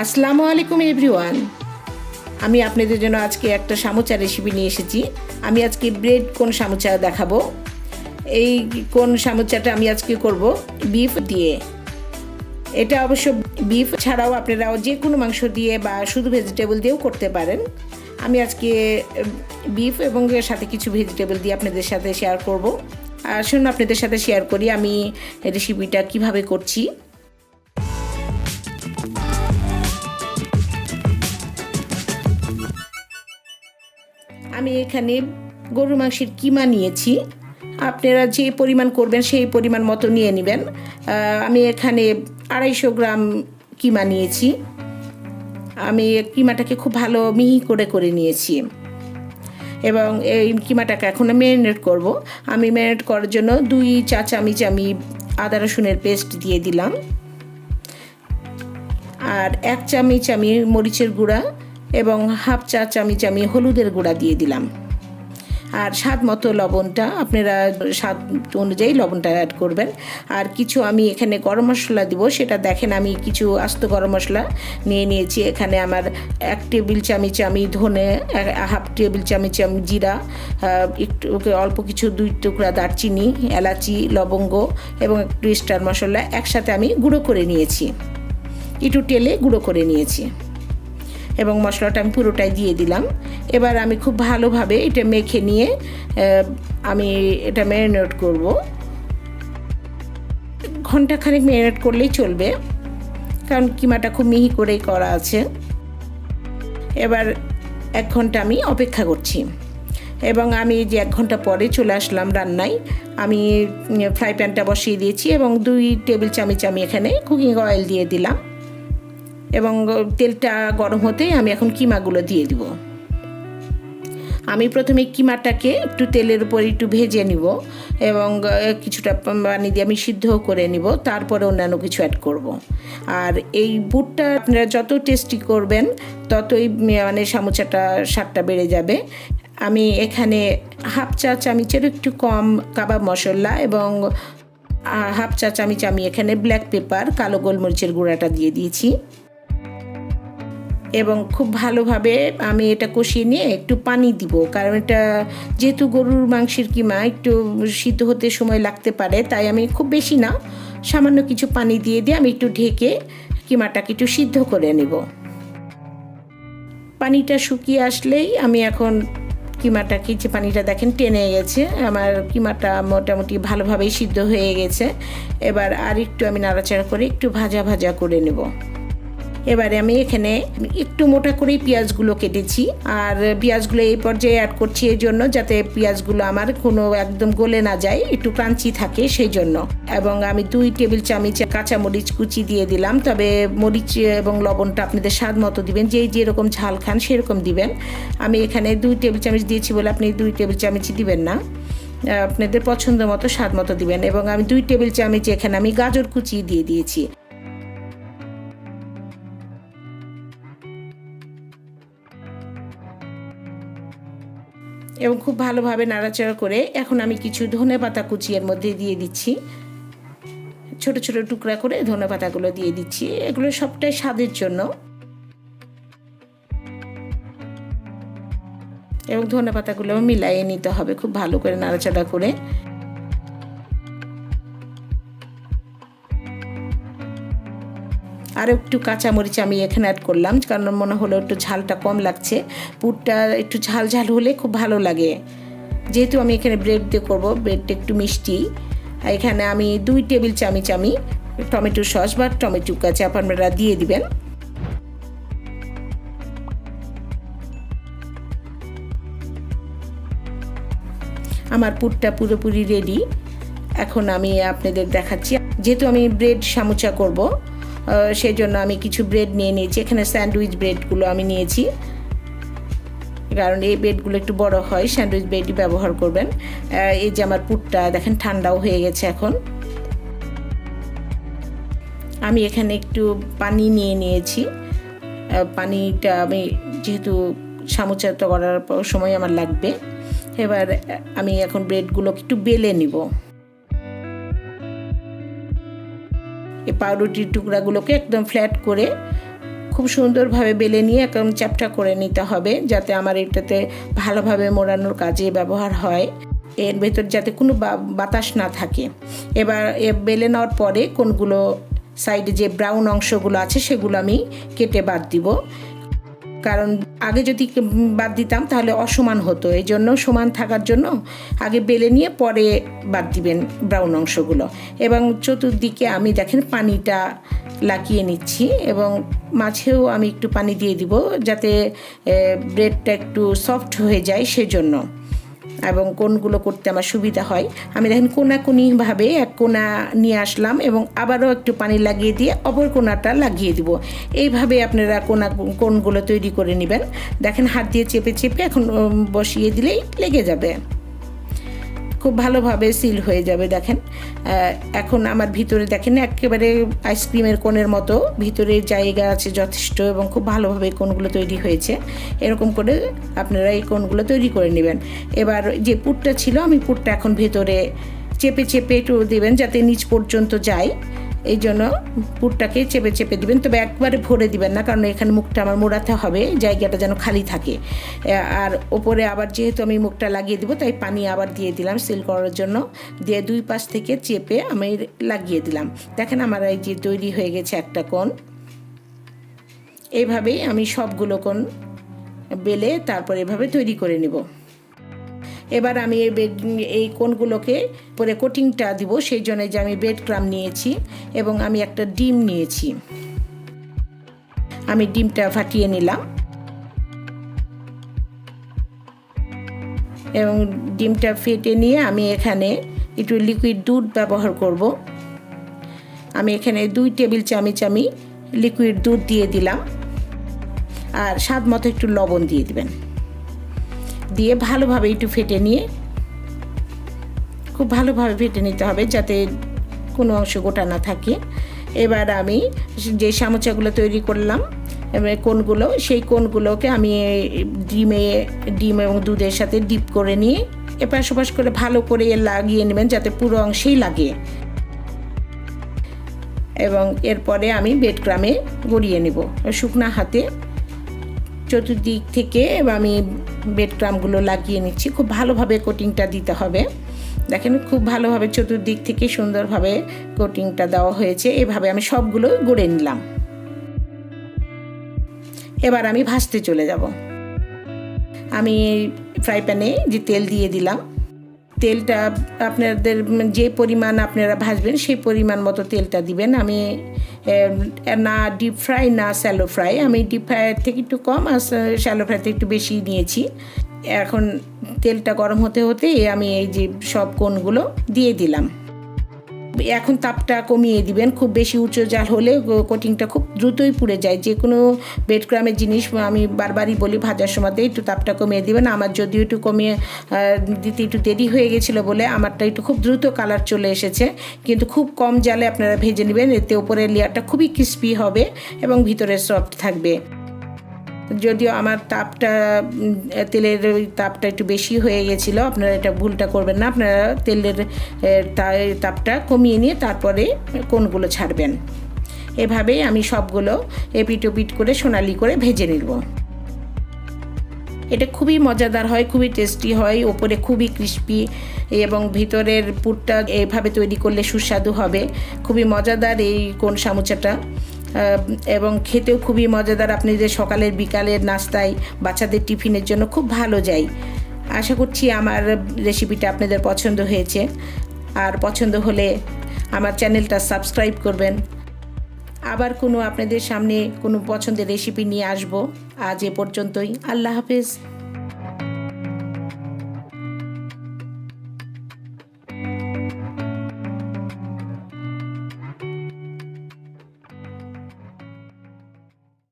আসসালামু আলাইকুম এভরিওয়ান। আমি আপনাদের জন্য আজকে একটা সামোচা রেসিপি নিয়ে এসেছি। আমি আজকে ব্রেড কোন সামোচা দেখাবো। এই কোন সামোচাটা আমি আজকে করব বিফ দিয়ে। এটা অবশ্য বিফ ছাড়াও আপনারা যে কোনো মাংস দিয়ে বা শুধু ভেজিটেবল দিয়েও করতে পারেন। আমি আজকে বিফ এবং এর সাথে কিছু ভেজিটেবল দিয়ে আপনাদের সাথে শেয়ার করব। আসুন আপনাদের সাথে শেয়ার করি আমি রেসিপিটা কিভাবে করছি। আমি এখানে গরুর মাংসের কিমা নিয়েছি। আপনারা যে পরিমাণ করবেন সেই পরিমাণ মতো নিয়ে নেবেন। আমি এখানে 250 গ্রাম কিমা নিয়েছি। আমি কিমাটাকে খুব ভালো মিহি করে নিয়েছি এবং এই কিমাটাকে এখন ম্যারিনেট করব। আমি ম্যারিনেট করার জন্য 2 চা চামচ আমি আদা রসুনের পেস্ট দিয়ে দিলাম, আর 1 চামচ আমি মরিচের গুঁড়া এবং হাফ চা চামচ আমি হলুদের গুঁড়া দিয়ে দিলাম, আর স্বাদ মতো লবণটা আপনারা স্বাদ অনুযায়ী লবণটা অ্যাড করবেন। আর কিছু আমি এখানে গরম মশলা দিব, সেটা দেখেন আমি কিছু আস্ত গরম মশলা নিয়ে নিয়েছি। এখানে আমার 1 টেবিল চামচ আমি ধনে, হাফ টেবিল চামচ আমি জিরা, একটু অল্প কিছু 2 টুকরা দারচিনি, এলাচি, লবঙ্গ এবং একটু স্টার মশলা একসাথে আমি গুঁড়ো করে নিয়েছি, একটু তেলে গুঁড়ো করে নিয়েছি এবং মশলাটা আমি পুরোটাই দিয়ে দিলাম। এবার আমি খুব ভালোভাবে এটা মেখে নিয়ে আমি এটা ম্যারিনেট করব। ঘন্টাখানেক ম্যারিনেট করলেই চলবে, কারণ কিমাটা খুব মিহি করেই করা আছে। এবার 1 ঘন্টা আমি অপেক্ষা করছি এবং আমি যে 1 ঘন্টা পরে চলে আসলাম রান্নায়। আমি ফ্রাই প্যানটা বসিয়ে দিয়েছি এবং 2 টেবিল চামচ আমি এখানে কুকিং অয়েল দিয়ে দিলাম এবং তেলটা গরম হতেই আমি এখন কিমাগুলো দিয়ে দিব। আমি প্রথমে কিমাটাকে একটু তেলের উপর একটু ভেজে নিব এবং কিছুটা পানি দিয়ে আমি সিদ্ধ করে নিব, তারপরে অন্যান্য কিছু অ্যাড করব। আর এই বুটটা আপনারা যত টেস্টি করবেন ততই মানে সামোচাটা স্বাদটা বেড়ে যাবে। আমি এখানে হাফ চা চামচের একটু কম কাবাব মশলা এবং হাফ চা চামচ আমি এখানে ব্ল্যাক পেপার, কালো গোলমরিচের গুঁড়াটা দিয়ে দিয়েছি এবং খুব ভালোভাবে আমি এটা কষিয়ে নিয়ে একটু পানি দিব, কারণ এটা যেহেতু গরুর মাংসের কিমা একটু সিদ্ধ হতে সময় লাগতে পারে, তাই আমি খুব বেশি না, সামান্য কিছু পানি দিয়ে আমি একটু ঢেকে কিমাটাকে একটু সিদ্ধ করে নেব। পানিটা শুকিয়ে আসলেই আমি এখন কিমাটাকে, যে পানিটা দেখেন টেনে গেছে, আমার কিমাটা মোটামুটি ভালোভাবেই সিদ্ধ হয়ে গেছে। এবার আর একটু আমি নাড়াচাড়া করে একটু ভাজা ভাজা করে নেব। এবারে আমি এখানে একটু মোটা করেই পেঁয়াজগুলো কেটেছি, আর পেঁয়াজগুলো এই পর্যায়ে অ্যাড করছি এই জন্য যাতে পেঁয়াজগুলো আমার কোনো একদম গলে না যায়, একটু ক্রাঞ্চি থাকে সেই জন্য। এবং আমি 2 টেবিল চামচ কাঁচা মরিচ কুচি দিয়ে দিলাম, তবে মরিচ এবং লবণটা আপনাদের স্বাদ মতো দিবেন, যেরকম ঝাল খান সেরকম দিবেন। আমি এখানে 2 টেবিল চামচ দিয়েছি বলে আপনি 2 টেবিল চামচই দিবেন না, আপনাদের পছন্দ মতো স্বাদ মতো দিবেন। এবং আমি 2 টেবিল চামচ এখানে আমি গাজর কুচি দিয়ে দিয়েছি এবং খুব ভালোভাবে নাড়াচাড়া করে এখন আমি কিছু ধনেপাতা কুচি এর মধ্যে দিয়ে দিচ্ছি, ছোট ছোট টুকরা করে ধনেপাতাগুলো দিয়ে দিচ্ছি। এগুলো সবটাই স্বাদের জন্য এবং ধনেপাতাগুলো মিলাইয়ে নিতে হবে খুব ভালো করে নাড়াচাড়া করে। আর একটু কাঁচামরিচ আমি এখানে অ্যাড করলাম, কারণ মনে হলো একটু ঝালটা কম লাগছে। পুরটা একটু ঝাল ঝাল হলে খুব ভালো লাগে, যেহেতু আমি এখানে ব্রেড দিয়ে করবো, ব্রেডটা একটু মিষ্টি। এখানে আমি 2 টেবিল চামচ আমি টমেটো সস বা টমেটো কেচাপ আপনারা দিয়ে দিবেন। আমার পুরটা পুরোপুরি রেডি। এখন আমি আপনাদের দেখাচ্ছি, যেহেতু আমি ব্রেড সামোচা করব সেই জন্য আমি কিছু ব্রেড নিয়ে নিয়েছি। এখানে স্যান্ডউইচ ব্রেডগুলো আমি নিয়েছি, কারণ এই ব্রেডগুলো একটু বড় হয়, স্যান্ডউইচ ব্রেডই ব্যবহার করবেন। এই যে আমার পুরটা দেখেন ঠান্ডাও হয়ে গেছে। এখন আমি এখানে একটু পানি নিয়ে নিয়েছি। পানিটা আমি যেহেতু সামোচা করার সময় আমার লাগবে। এবার আমি এখন ব্রেডগুলো একটু বেলে নিব। এই পাউরুটির টুকরাগুলোকে একদম ফ্ল্যাট করে খুব সুন্দরভাবে বেলে নিয়ে একদম চ্যাপটা করে নিতে হবে, যাতে আমার এটাতে ভালোভাবে মোড়ানোর কাজে ব্যবহার হয়, এর ভেতর যাতে কোনো বাতাস না থাকে। এবার বেলে নেওয়ার পরে কোনগুলো সাইডে যে ব্রাউন অংশগুলো আছে সেগুলো আমি কেটে বাদ দিব, কারণ আগে যদি বাদ দিতাম তাহলে অসমান হতো। এই জন্য সমান থাকার জন্য আগে বেলে নিয়ে পরে বাদ দিবেন ব্রাউন অংশগুলো। এবং চতুর্দিকে আমি দেখেন পানিটা লাগিয়ে নিচ্ছি, এবং মাঝেও আমি একটু পানি দিয়ে দিব যাতে ব্রেডটা একটু সফট হয়ে যায় সেজন্য, এবং কোনগুলো করতে আমার সুবিধা হয়। আমি দেখেন কোনাকুনিভাবে এক কোনা নিয়ে আসলাম এবং আবারও একটু পানি লাগিয়ে দিয়ে অপর কোনাটা লাগিয়ে দিব। এইভাবে আপনারা কোনগুলো তৈরি করে নেবেন। দেখেন হাত দিয়ে চেপে চেপে এখন বসিয়ে দিলেই লেগে যাবে, খুব ভালোভাবে সিল হয়ে যাবে। দেখেন এখন আমার ভিতরে দেখেন একেবারে আইসক্রিমের কোণের মতো ভিতরে জায়গা আছে যথেষ্ট, এবং খুব ভালোভাবে কোণগুলো তৈরি হয়েছে। এরকম করে আপনারা এই কোণগুলো তৈরি করে নেবেন। এবার যে পুরটা ছিল আমি পুরটা এখন ভেতরে চেপে চেপে একটু দেবেন যাতে নিচ পর্যন্ত যায়, এই জন্য পুরটাকে চেপে চেপে দিবেন, তবে একবারে ভরে দিবেন না, কারণ এখানে মুখটা আমার মোড়াতে হবে, জায়গাটা যেন খালি থাকে। আর ওপরে আবার যেহেতু আমি মুখটা লাগিয়ে দিব তাই পানি আবার দিয়ে দিলাম সিল করার জন্য, দিয়ে দুই পাশ থেকে চেপে আমি লাগিয়ে দিলাম। দেখেন আমার এই যে তৈরি হয়ে গেছে একটা কোণ। এইভাবেই আমি সবগুলো কোণ বেলে তারপর এভাবে তৈরি করে নেব। এবার আমি এই কোণগুলোকে পরে কোটিংটা দিব, সেই জন্য যে আমি ব্রেড ক্রাম্ব নিয়েছি এবং আমি একটা ডিম নিয়েছি, আমি ডিমটা ফাটিয়ে নিলাম এবং ডিমটা ফেটে নিয়ে আমি এখানে একটু লিকুইড দুধ ব্যবহার করব। আমি এখানে 2 টেবিল চামচ আমি লিকুইড দুধ দিয়ে দিলাম, আর স্বাদ মতো একটু লবণ দিয়ে দিবেন, দিয়ে ভালোভাবে একটু ফেটে নিয়ে খুব ভালোভাবে ফেটে নিতে হবে যাতে কোনো অংশ গোটা না থাকে। এবার আমি যে সামোচাগুলো তৈরি করলাম কোণগুলো, সেই কোণগুলোকে আমি ডিম এবং দুধের সাথে ডিপ করে নিয়ে এপাশ ওপাশ করে ভালো করে লাগিয়ে নেবেন যাতে পুরো অংশেই লাগে, এবং এরপরে আমি ব্রেড ক্রাম্বে গড়িয়ে নেব শুকনা হাতে। চতুর্দিক থেকে আমি ব্রেড ক্রাম্বগুলো লাগিয়ে নিচ্ছি, খুব ভালোভাবে কোটিংটা দিতে হবে। দেখেন খুব ভালোভাবে চতুর্দিক থেকে সুন্দরভাবে কোটিংটা দেওয়া হয়েছে। এভাবে আমি সবগুলো গড়ে নিলাম। এবার আমি ভাজতে চলে যাব। আমি ফ্রাই প্যানে যে তেল দিয়ে দিলাম, তেলটা আপনাদের যে পরিমাণ আপনারা ভাজবেন সেই পরিমাণ মতো তেলটা দিবেন। আমি না ডিপ ফ্রাই না শ্যালো ফ্রাই, আমি ডিপ ফ্রাইয়ের থেকে একটু কম আর শ্যালো ফ্রাই থেকে একটু বেশি নিয়েছি। এখন তেলটা গরম হতে হতে আমি এই যে সব কোণগুলো দিয়ে দিলাম। এখন তাপটা কমিয়ে দিবেন, খুব বেশি উঁচু জাল হলে কোটিংটা খুব দ্রুতই পুড়ে যায়। যে কোনো ব্রেড ক্রাম্বের জিনিস আমি বারবারই বলি ভাজার সময়তে একটু তাপটা কমিয়ে দিবেন। আমার যদিও একটু কমিয়ে দিতে একটু দেরি হয়ে গেছিলো বলে আমারটা একটু খুব দ্রুত কালার চলে এসেছে, কিন্তু খুব কম জালে আপনারা ভেজে নেবেন, এতে উপরের লেয়ারটা খুবই ক্রিস্পি হবে এবং ভিতরে সফট থাকবে। যদিও আমার তেলের তাপটা একটু বেশি হয়ে গেছিলো, আপনারা এটা ভুলটা করবেন না, আপনারা তেলের তাপটা কমিয়ে নিয়ে তারপরে কোণগুলো ছাড়বেন। এভাবেই আমি সবগুলো এপিট ওপিট করে সোনালি করে ভেজে নেব। এটা খুবই মজাদার হয়, খুবই টেস্টি হয়, ওপরে খুবই ক্রিস্পি এবং ভিতরের পুরটা এভাবে তৈরি করলে সুস্বাদু হবে। খুবই মজাদার এই কোণ সামোচাটা, এবং খেতেও খুবই মজাদার। আপনাদের সকালের বিকালের নাস্তায় বাচ্চাদের টিফিনের জন্য খুব ভালো যায়। আশা করছি আমার রেসিপিটা আপনাদের পছন্দ হয়েছে, আর পছন্দ হলে আমার চ্যানেলটা সাবস্ক্রাইব করবেন। আবার আপনাদের সামনে কোনো পছন্দের রেসিপি নিয়ে আসবো। আজ এ পর্যন্তই, আল্লাহ হাফেজ।